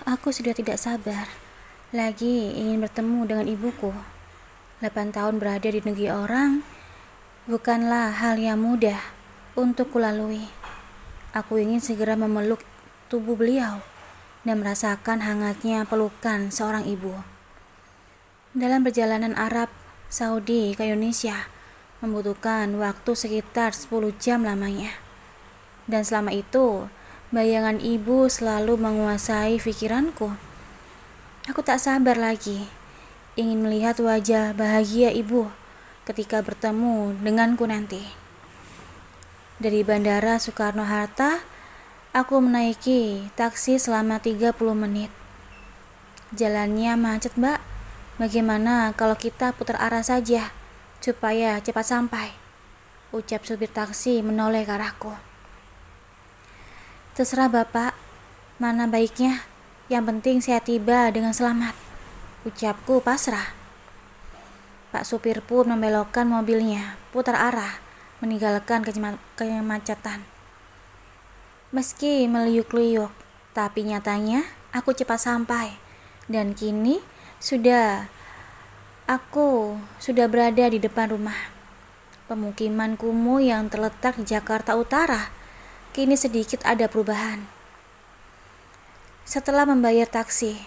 Aku sudah tidak sabar lagi ingin bertemu dengan ibuku. 8 tahun berada di negeri orang bukanlah hal yang mudah untuk kulalui. Aku ingin segera memeluk tubuh beliau dan merasakan hangatnya pelukan seorang ibu. Dalam perjalanan Arab Saudi ke Indonesia membutuhkan waktu sekitar 10 jam lamanya. Dan selama itu, bayangan ibu selalu menguasai pikiranku. Aku tak sabar lagi ingin melihat wajah bahagia ibu ketika bertemu denganku nanti. Dari Bandara Soekarno-Hatta, aku menaiki taksi selama 30 menit. Jalannya macet, Mbak. Bagaimana kalau kita putar arah saja supaya cepat sampai? Ucap supir taksi menoleh ke arahku. Terserah Bapak, mana baiknya. Yang penting saya tiba dengan selamat. Ucapku pasrah. Pak supir pun membelokkan mobilnya, putar arah, meninggalkan kemacetan. Meski meliuk-liuk, tapi nyatanya aku cepat sampai. Dan kini aku sudah berada di depan rumah. Pemukiman kumuh yang terletak di Jakarta Utara kini sedikit ada perubahan. Setelah membayar taksi,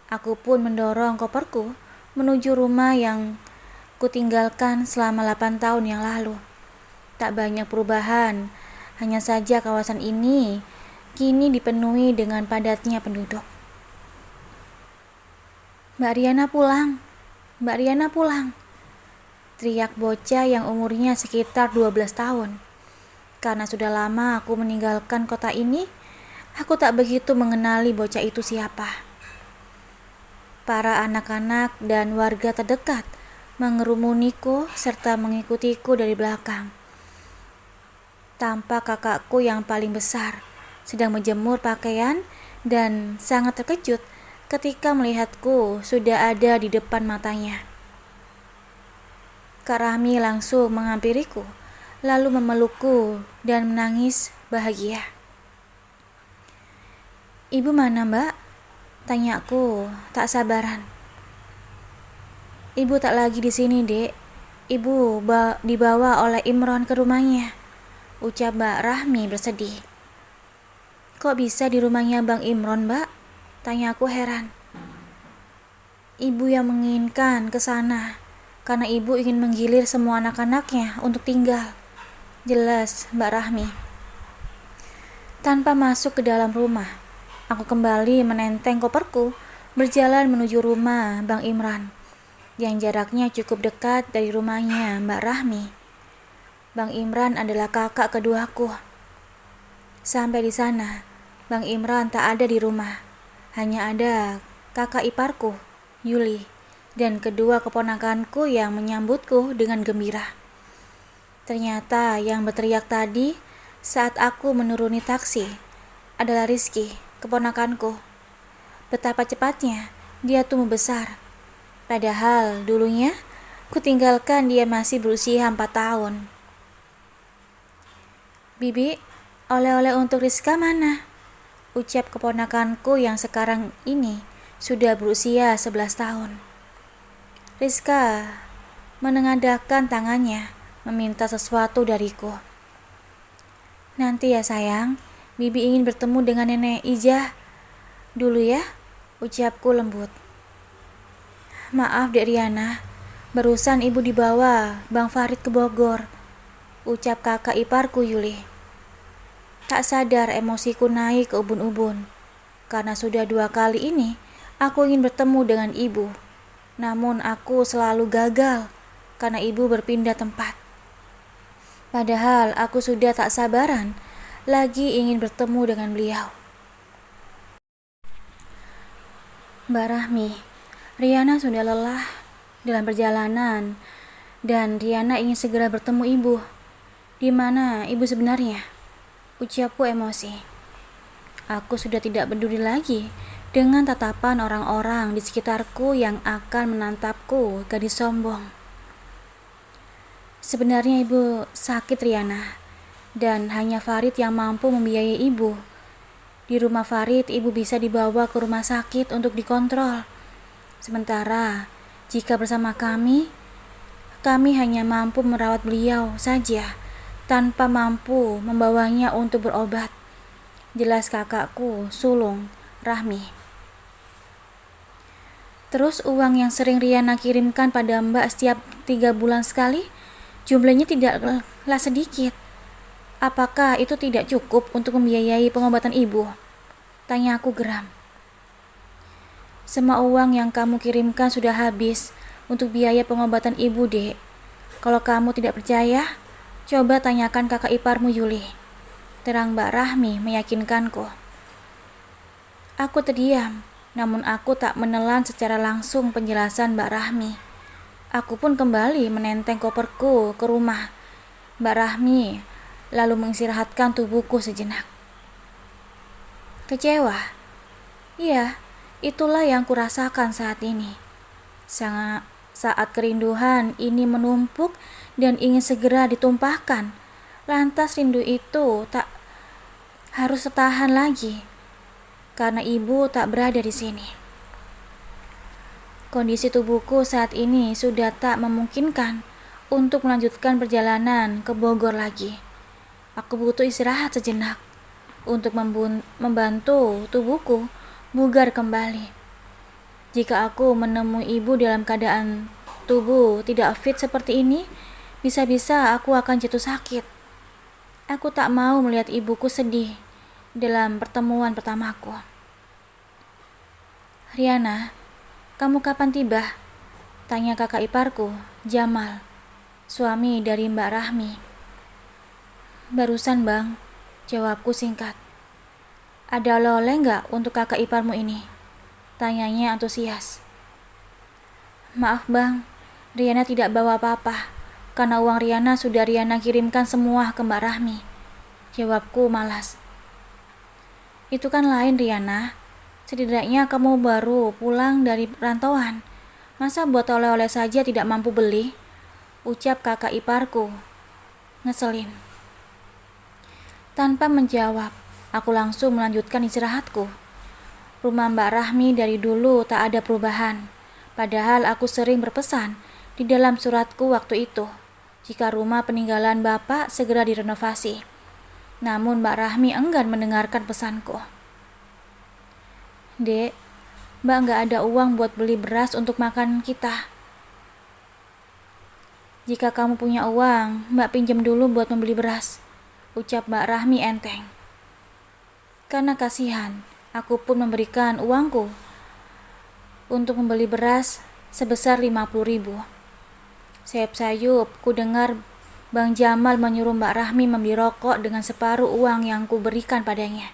aku pun mendorong koperku menuju rumah yang kutinggalkan selama 8 tahun yang lalu. Tak banyak perubahan, hanya saja kawasan ini kini dipenuhi dengan padatnya penduduk. Mbak Riana pulang, Mbak Riana pulang, teriak bocah yang umurnya sekitar 12 tahun. Karena sudah lama aku meninggalkan kota ini, aku tak begitu mengenali bocah itu siapa. Para anak-anak dan warga terdekat mengerumuniku serta mengikutiku dari belakang. Tampak kakakku yang paling besar sedang menjemur pakaian dan sangat terkejut ketika melihatku sudah ada di depan matanya. Kak Rahmi langsung menghampiriku, lalu memelukku dan menangis bahagia. Ibu mana, Mbak? Tanyaku tak sabaran. Ibu tak lagi di sini, Dek. Ibu dibawa oleh Imron ke rumahnya, ucap Mbak Rahmi bersedih. Kok bisa di rumahnya Bang Imron, Mbak? Tanyaku heran. Ibu yang menginginkan ke sana karena ibu ingin menggilir semua anak-anaknya untuk tinggal, jelas Mbak Rahmi. Tanpa masuk ke dalam rumah, aku kembali menenteng koperku, berjalan menuju rumah Bang Imran, yang jaraknya cukup dekat dari rumahnya Mbak Rahmi. Bang Imran adalah kakak keduaku. Sampai di sana, Bang Imran tak ada di rumah. Hanya ada kakak iparku, Yuli, dan kedua keponakanku yang menyambutku dengan gembira. Ternyata yang berteriak tadi saat aku menuruni taksi adalah Rizky, keponakanku. Betapa cepatnya dia tumbuh besar. Padahal dulunya kutinggalkan dia masih berusia 4 tahun. Bibi, oleh-oleh untuk Rizka mana? Ucap keponakanku yang sekarang ini sudah berusia 11 tahun. Rizka menengadahkan tangannya meminta sesuatu dariku. Nanti ya sayang, Bibi ingin bertemu dengan Nenek Ijah dulu ya, ucapku lembut. Maaf Dek Riana, barusan ibu dibawa Bang Farid ke Bogor, ucap kakak iparku Yuli. Tak sadar emosiku naik ke ubun-ubun, karena sudah 2 kali ini aku ingin bertemu dengan ibu. Namun aku selalu gagal karena ibu berpindah tempat. Padahal aku sudah tak sabaran lagi ingin bertemu dengan beliau. Mbak Rahmi, Riana sudah lelah dalam perjalanan dan Riana ingin segera bertemu ibu. Di mana ibu sebenarnya? Ucapku emosi. Aku sudah tidak peduli lagi dengan tatapan orang-orang di sekitarku yang akan menatapku gadis sombong. Sebenarnya ibu sakit Riana, dan hanya Farid yang mampu membiayai ibu. Di rumah Farid, ibu bisa dibawa ke rumah sakit untuk dikontrol. Sementara, jika bersama kami hanya mampu merawat beliau saja, tanpa mampu membawanya untuk berobat. Jelas kakakku, sulung, Rahmi. Terus uang yang sering Riana kirimkan pada Mbak setiap 3 bulan sekali, jumlahnya tidaklah sedikit. Apakah itu tidak cukup untuk membiayai pengobatan ibu? Tanya aku geram. Semua uang yang kamu kirimkan sudah habis untuk biaya pengobatan ibu, Dek. Kalau kamu tidak percaya, coba tanyakan kakak iparmu Yuli. Terang Mbak Rahmi meyakinkanku. Aku terdiam, namun aku tak menelan secara langsung penjelasan Mbak Rahmi. Aku pun kembali menenteng koperku ke rumah Mbak Rahmi, lalu mengistirahatkan tubuhku sejenak. Kecewa? Iya, itulah yang kurasakan saat ini. Saat kerinduan ini menumpuk dan ingin segera ditumpahkan, lantas rindu itu tak harus tertahan lagi, karena ibu tak berada di sini. Kondisi tubuhku saat ini sudah tak memungkinkan untuk melanjutkan perjalanan ke Bogor lagi. Aku butuh istirahat sejenak untuk membantu tubuhku bugar kembali. Jika aku menemui ibu dalam keadaan tubuh tidak fit seperti ini, bisa-bisa aku akan jatuh sakit. Aku tak mau melihat ibuku sedih dalam pertemuan pertamaku. Riana, kamu kapan tiba? Tanya kakak iparku, Jamal, suami dari Mbak Rahmi. Barusan bang, jawabku singkat. Ada oleh-oleh nggak untuk kakak iparmu ini? Tanyanya antusias. Maaf bang, Riana tidak bawa apa-apa, karena uang Riana sudah Riana kirimkan semua ke Mbak Rahmi. Jawabku malas. Itu kan lain Riana, setidaknya kamu baru pulang dari perantauan. Masa buat oleh-oleh saja tidak mampu beli? Ucap kakak iparku, ngeselin. Tanpa menjawab, aku langsung melanjutkan istirahatku. Rumah Mbak Rahmi dari dulu tak ada perubahan. Padahal aku sering berpesan di dalam suratku waktu itu, jika rumah peninggalan Bapak segera direnovasi. Namun Mbak Rahmi enggan mendengarkan pesanku. Dek, Mbak gak ada uang buat beli beras untuk makan kita. Jika kamu punya uang, Mbak pinjam dulu buat membeli beras, ucap Mbak Rahmi enteng. Karena kasihan, aku pun memberikan uangku untuk membeli beras sebesar 50.000. Sayup-sayup, ku dengar Bang Jamal menyuruh Mbak Rahmi membeli rokok dengan separuh uang yang ku berikan padanya.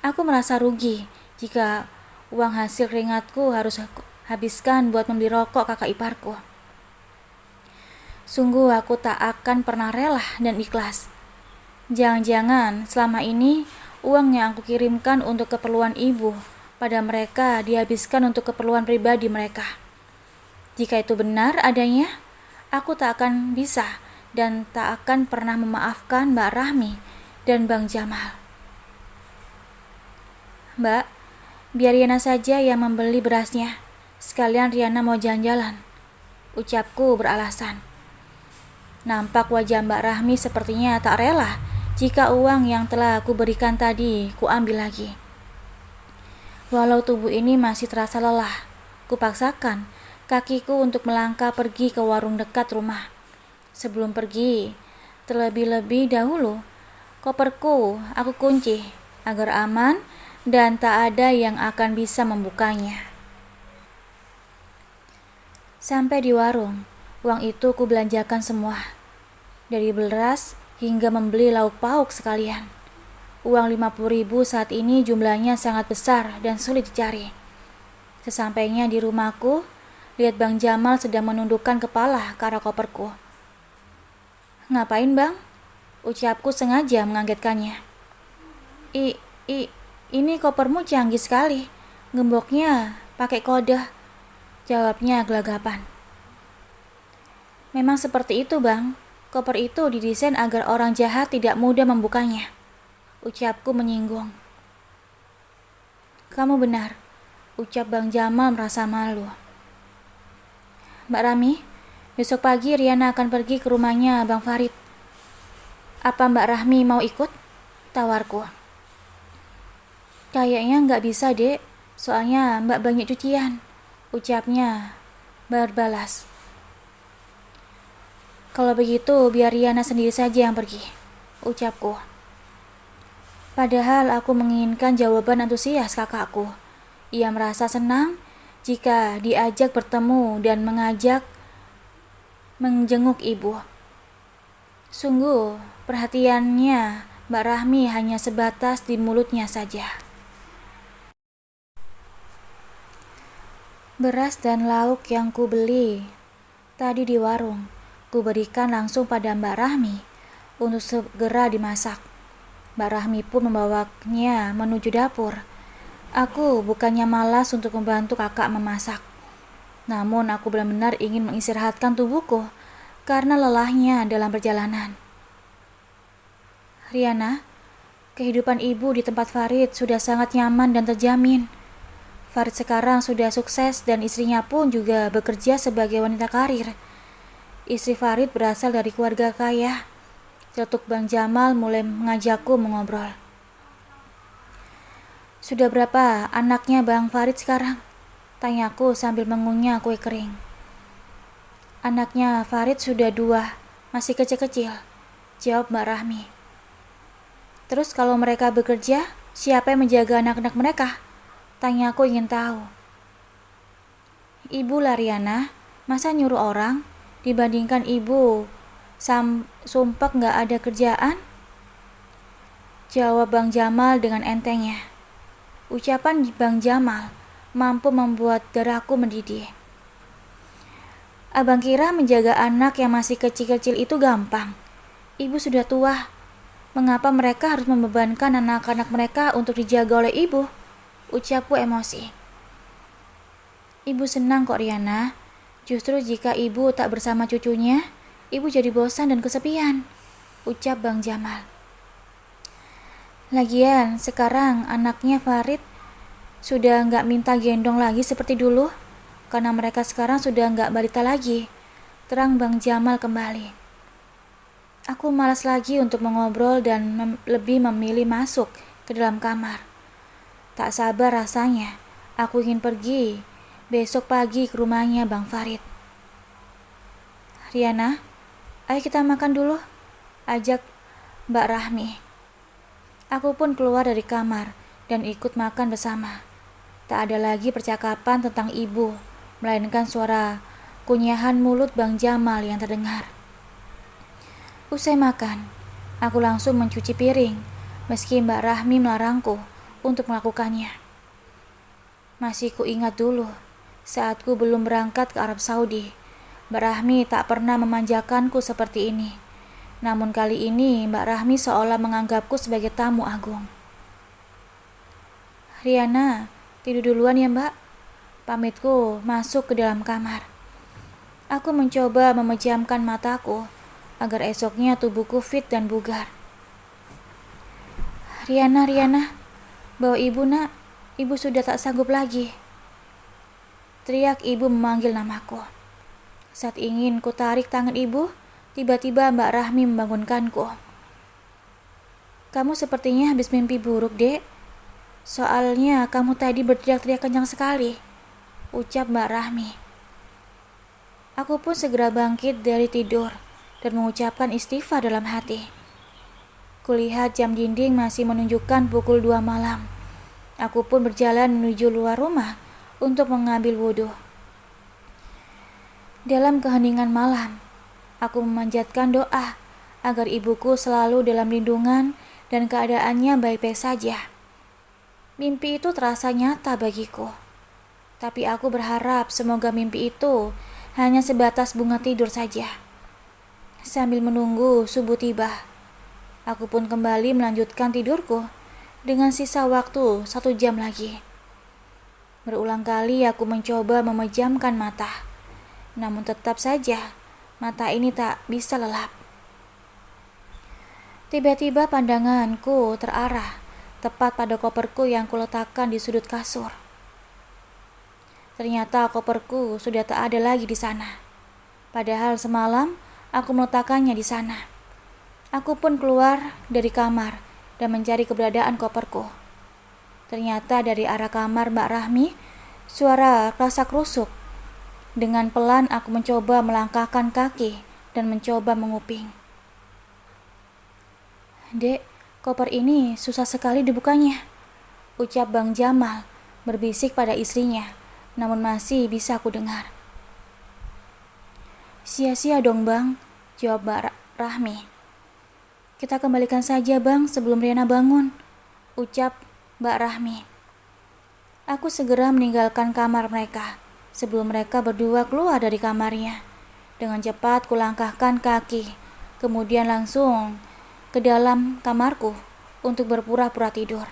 Aku merasa rugi jika uang hasil keringatku harus habiskan buat membeli rokok kakak iparku. Sungguh aku tak akan pernah rela dan ikhlas. Jangan-jangan selama ini uang yang aku kirimkan untuk keperluan ibu pada mereka dihabiskan untuk keperluan pribadi mereka. Jika itu benar adanya, aku tak akan bisa dan tak akan pernah memaafkan Mbak Rahmi dan Bang Jamal. Mbak, biar Riana saja yang membeli berasnya. Sekalian Riana mau jalan-jalan, ucapku beralasan. Nampak wajah Mbak Rahmi sepertinya tak rela jika uang yang telah aku berikan tadi ku ambil lagi. Walau tubuh ini masih terasa lelah, ku paksakan kakiku untuk melangkah pergi ke warung dekat rumah. Sebelum pergi, terlebih-lebih dahulu, koperku aku kunci agar aman dan tak ada yang akan bisa membukanya. Sampai di warung, uang itu ku belanjakan semua, dari beras hingga membeli lauk pauk sekalian. Uang 50.000 saat ini jumlahnya sangat besar dan sulit dicari. Sesampainya di rumahku, lihat Bang Jamal sedang menundukkan kepala ke arah koperku. Ngapain bang? Ucapku sengaja mengagetkannya. Ini kopermu canggih sekali. Gemboknya pakai kode. Jawabnya gelagapan. Memang seperti itu bang. Koper itu didesain agar orang jahat tidak mudah membukanya. Ucapku menyinggung. Kamu benar, ucap Bang Jamal merasa malu. Mbak Rami, besok pagi Riana akan pergi ke rumahnya Bang Farid. Apa Mbak Rahmi mau ikut? Tawarku. Kayaknya nggak bisa, Dek. Soalnya Mbak banyak cucian, ucapnya berbalas. Kalau begitu biar Riana sendiri saja yang pergi, ucapku. Padahal aku menginginkan jawaban antusias kakakku. Ia merasa senang jika diajak bertemu dan menjenguk ibu. Sungguh, perhatiannya Mbak Rahmi hanya sebatas di mulutnya saja. Beras dan lauk yang ku beli tadi di warung, ku berikan langsung pada Mbak Rahmi untuk segera dimasak. Mbak Rahmi pun membawanya menuju dapur. Aku bukannya malas untuk membantu kakak memasak. Namun aku benar-benar ingin mengistirahatkan tubuhku karena lelahnya dalam perjalanan. Riana, kehidupan ibu di tempat Farid sudah sangat nyaman dan terjamin. Farid sekarang sudah sukses dan istrinya pun juga bekerja sebagai wanita karir. Istri Farid berasal dari keluarga kaya. Celetuk Bang Jamal mulai mengajakku mengobrol. Sudah berapa anaknya Bang Farid sekarang? Tanyaku sambil mengunyah kue kering. Anaknya Farid sudah 2, masih kecil-kecil, jawab Mbak Rahmi. Terus kalau mereka bekerja, siapa yang menjaga anak-anak mereka? Tanyaku ingin tahu. Ibu lah Riana, masa nyuruh orang? Dibandingkan ibu sumpah gak ada kerjaan? Jawab Bang Jamal dengan entengnya. Ucapan Bang Jamal mampu membuat darahku mendidih. Abang kira menjaga anak yang masih kecil-kecil itu gampang. Ibu sudah tua. Mengapa mereka harus membebankan anak-anak mereka untuk dijaga oleh ibu? Ucapku emosi. Ibu senang kok Riana. Justru jika ibu tak bersama cucunya, ibu jadi bosan dan kesepian, ucap Bang Jamal. Lagian sekarang anaknya Farid sudah nggak minta gendong lagi seperti dulu, karena mereka sekarang sudah nggak balita lagi, terang Bang Jamal kembali. Aku malas lagi untuk mengobrol dan lebih memilih masuk ke dalam kamar. Tak sabar rasanya, aku ingin pergi besok pagi ke rumahnya Bang Farid. Riana, ayo kita makan dulu, ajak Mbak Rahmi. Aku pun keluar dari kamar dan ikut makan bersama. Tak ada lagi percakapan tentang ibu, melainkan suara kunyahan mulut Bang Jamal yang terdengar. Usai makan, aku langsung mencuci piring, meski Mbak Rahmi melarangku untuk melakukannya. Masih kuingat dulu, saat ku belum berangkat ke Arab Saudi, Mbak Rahmi tak pernah memanjakanku seperti ini. Namun kali ini Mbak Rahmi seolah menganggapku sebagai tamu agung. Riana, tidur duluan ya Mbak. Pamitku masuk ke dalam kamar. Aku mencoba memejamkan mataku agar esoknya tubuhku fit dan bugar. Riana, bawa ibu nak, ibu sudah tak sanggup lagi. Teriak ibu memanggil namaku. Saat ingin ku tarik tangan ibu, tiba-tiba Mbak Rahmi membangunkanku. Kamu sepertinya habis mimpi buruk, Dek. Soalnya kamu tadi berteriak-teriak kencang sekali, ucap Mbak Rahmi. Aku pun segera bangkit dari tidur dan mengucapkan istighfar dalam hati. Kulihat jam dinding masih menunjukkan pukul 2 malam. Aku pun berjalan menuju luar rumah untuk mengambil wudhu. Dalam keheningan malam, aku memanjatkan doa agar ibuku selalu dalam lindungan dan keadaannya baik-baik saja. Mimpi itu terasa nyata bagiku. Tapi aku berharap semoga mimpi itu hanya sebatas bunga tidur saja. Sambil menunggu subuh tiba, aku pun kembali melanjutkan tidurku dengan sisa waktu 1 jam lagi. Berulang kali aku mencoba memejamkan mata, namun tetap saja mata ini tak bisa lelap. Tiba-tiba pandanganku terarah tepat pada koperku yang kuletakkan di sudut kasur. Ternyata koperku sudah tak ada lagi di sana. Padahal semalam aku meletakkannya di sana. Aku pun keluar dari kamar dan mencari keberadaan koperku. Ternyata dari arah kamar Mbak Rahmi, suara krasak-krusuk. Dengan pelan aku mencoba melangkahkan kaki dan mencoba menguping. "Dek, koper ini susah sekali dibukanya," ucap Bang Jamal berbisik pada istrinya, namun masih bisa aku dengar. "Sia-sia dong Bang," jawab Mbak Rahmi. "Kita kembalikan saja Bang sebelum Riana bangun," ucap Mbak Rahmi. Aku segera meninggalkan kamar mereka sebelum mereka berdua keluar dari kamarnya. Dengan cepat kulangkahkan kaki, kemudian langsung ke dalam kamarku untuk berpura-pura tidur.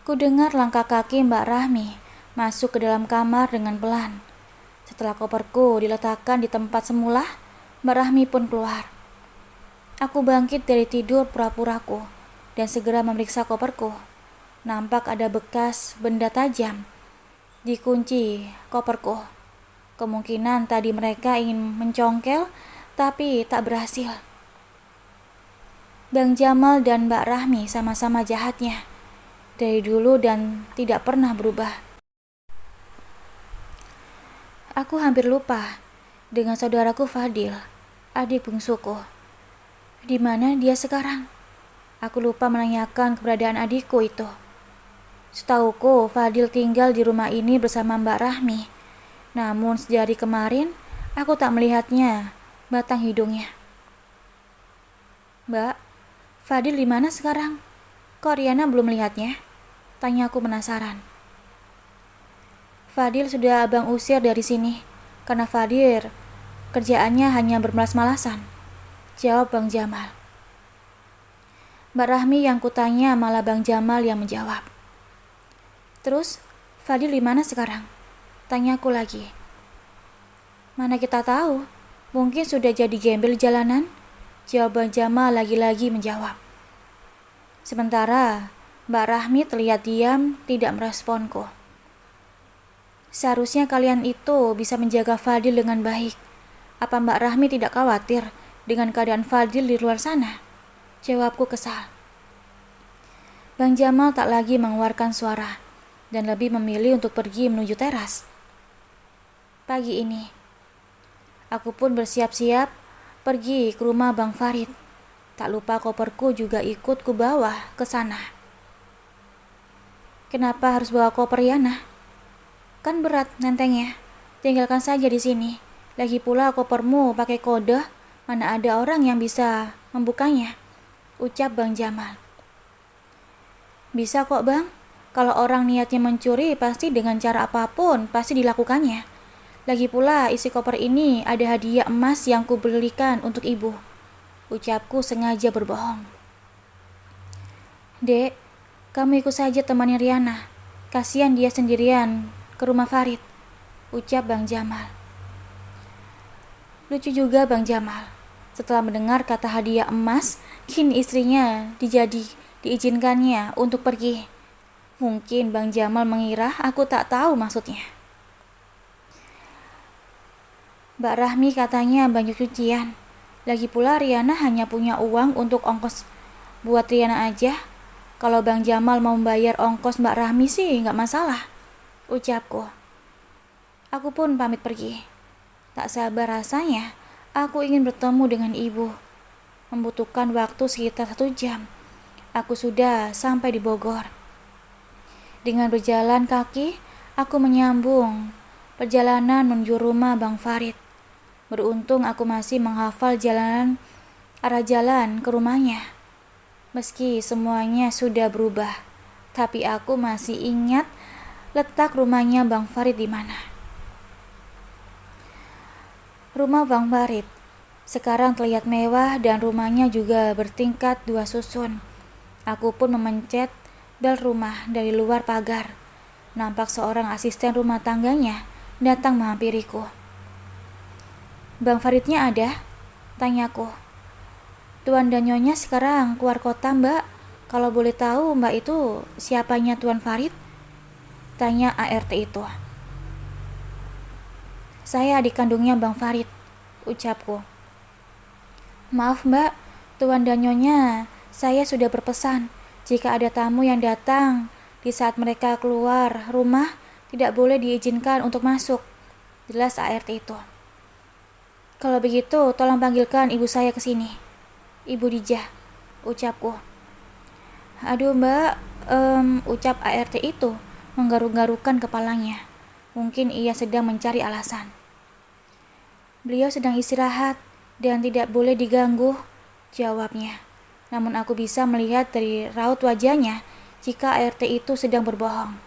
Ku dengar langkah kaki Mbak Rahmi masuk ke dalam kamar dengan pelan. Setelah koperku diletakkan di tempat semula, Mbak Rahmi pun keluar. Aku bangkit dari tidur pura-puraku dan segera memeriksa koperku. Nampak ada bekas benda tajam di kunci koperku. Kemungkinan tadi mereka ingin mencongkel, tapi tak berhasil. Bang Jamal dan Mbak Rahmi sama-sama jahatnya dari dulu dan tidak pernah berubah. Aku hampir lupa dengan saudaraku Fadil, adik bungsuku. Di mana dia sekarang? Aku lupa menanyakan keberadaan adikku itu. Setauku Fadil tinggal di rumah ini bersama Mbak Rahmi. Namun sejak hari kemarin aku tak melihatnya batang hidungnya. "Mbak, Fadil di mana sekarang? Kok Riana belum melihatnya?" tanya aku penasaran. "Fadil sudah abang usir dari sini karena Fadil kerjaannya hanya bermalas-malasan," jawab Bang Jamal. Mbak Rahmi yang kutanya malah Bang Jamal yang menjawab. "Terus Fadil di mana sekarang?" tanya aku lagi. "Mana kita tahu, mungkin sudah jadi gembel jalanan," jawab Bang Jamal lagi-lagi menjawab. Sementara Mbak Rahmi terlihat diam, tidak meresponku. "Seharusnya kalian itu bisa menjaga Fadil dengan baik. Apa Mbak Rahmi tidak khawatir dengan keadaan Fadil di luar sana?" jawabku kesal. Bang Jamal tak lagi mengeluarkan suara dan lebih memilih untuk pergi menuju teras. Pagi ini, aku pun bersiap-siap pergi ke rumah Bang Farid. Tak lupa koperku juga ikut ku bawa ke sana. "Kenapa harus bawa koper Yana? Kan berat nentengnya. Tinggalkan saja di sini. Lagi pula kopermu pakai kode, mana ada orang yang bisa membukanya," ucap Bang Jamal. "Bisa kok Bang. Kalau orang niatnya mencuri pasti dengan cara apapun pasti dilakukannya. Lagi pula isi koper ini ada hadiah emas yang kubelikan untuk ibu," ucapku sengaja berbohong. "Dek, kamu ikut saja temani Riana. Kasihan dia sendirian ke rumah Farid," ucap Bang Jamal. Lucu juga Bang Jamal. Setelah mendengar kata hadiah emas, kini istrinya diizinkannya untuk pergi. Mungkin Bang Jamal mengira aku tak tahu maksudnya. Mbak Rahmi katanya banyak cucian. Lagi pula Riana hanya punya uang untuk ongkos buat Riana aja. Kalau Bang Jamal mau membayar ongkos Mbak Rahmi sih nggak masalah, ucapku. Aku pun pamit pergi. Tak sabar rasanya, aku ingin bertemu dengan ibu. Membutuhkan waktu sekitar 1 jam. Aku sudah sampai di Bogor. Dengan berjalan kaki, aku menyambung perjalanan menuju rumah Bang Farid. Beruntung aku masih menghafal arah jalan ke rumahnya. Meski semuanya sudah berubah, tapi aku masih ingat letak rumahnya Bang Farid di mana. Rumah Bang Farid sekarang terlihat mewah dan rumahnya juga bertingkat 2 susun. Aku pun memencet bel rumah dari luar pagar. Nampak seorang asisten rumah tangganya datang menghampiriku. "Bang Faridnya ada?" tanyaku. "Tuan dan Nyonya sekarang keluar kota Mbak, Kalau boleh tahu Mbak itu siapanya Tuan Farid? Tanya ART itu. Saya adik kandungnya Bang Farid, ucapku. Maaf Mbak, Tuan dan Nyonya, saya sudah berpesan jika ada tamu yang datang di saat mereka keluar rumah tidak boleh diizinkan untuk masuk, jelas ART itu. Kalau begitu, tolong panggilkan ibu saya ke sini. Ibu Dijah, ucapku. Aduh Mbak, ucap ART itu menggaruk-garukkan kepalanya. Mungkin ia sedang mencari alasan. Beliau sedang istirahat dan tidak boleh diganggu, jawabnya. Namun aku bisa melihat dari raut wajahnya jika ART itu sedang berbohong.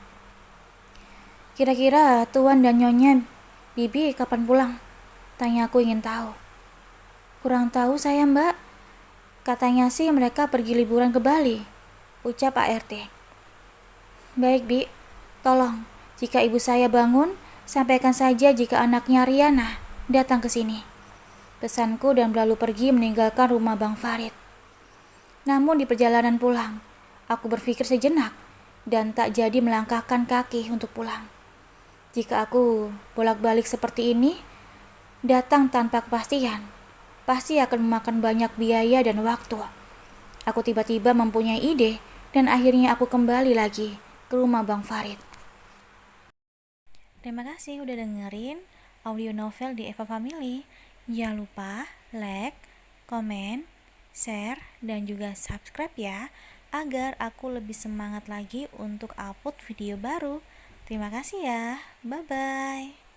Kira-kira Tuan dan Nyonya Bibi kapan pulang? Tanya aku ingin tahu. Kurang tahu saya Mbak. Katanya sih mereka pergi liburan ke Bali, ucap ART. Baik Bi, tolong jika ibu saya bangun, sampaikan saja jika anaknya Riana datang ke sini. Pesanku dan berlalu pergi meninggalkan rumah Bang Farid. Namun di perjalanan pulang, aku berpikir sejenak dan tak jadi melangkahkan kaki untuk pulang. Jika aku bolak-balik seperti ini, datang tanpa kepastian, pasti akan memakan banyak biaya dan waktu. Aku tiba-tiba mempunyai ide dan akhirnya aku kembali lagi ke rumah Bang Farid. Terima kasih udah dengerin audio novel di Eva Family. Jangan lupa like, komen, share, dan juga subscribe ya, agar aku lebih semangat lagi untuk upload video baru. Terima kasih ya, bye-bye.